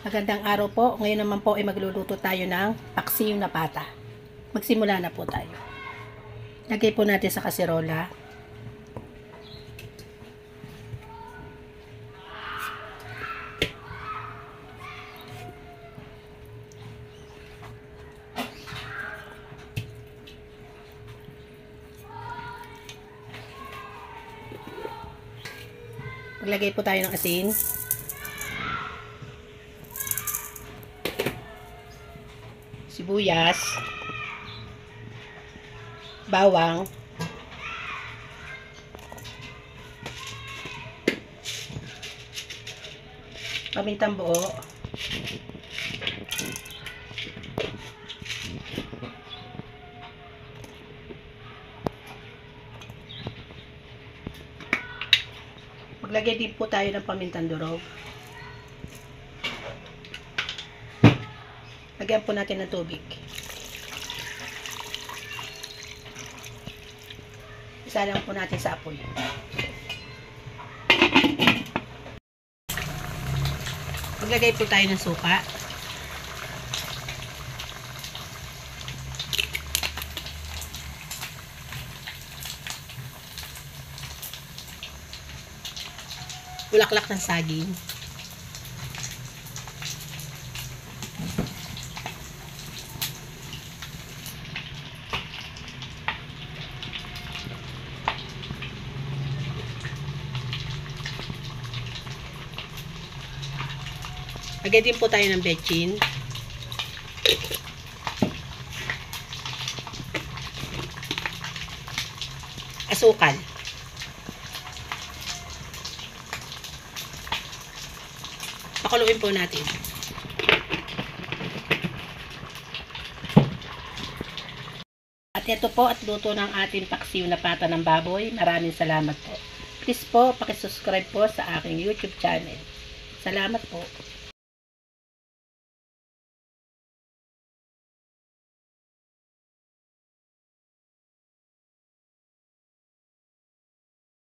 Magandang araw po. Ngayon naman po ay magluluto tayo ng paksiw na pata. Magsimula na po tayo. Lagay po natin sa kaserola. Maglagay po tayo ng asin. Sibuyas, bawang, pamintang buo, maglagay din po tayo ng pamintang durog. Lagyan po natin ng tubig. Isa lang po natin sa apoy. Maglagay po tayo ng suka. Bulaklak ng saging. Lagay din po tayo ng bechin. Asukal. Pakuluin po natin. At ito po at luto ng ating paksiw na pata ng baboy. Maraming salamat po. Please po, pakisubscribe po sa aking YouTube channel. Salamat po.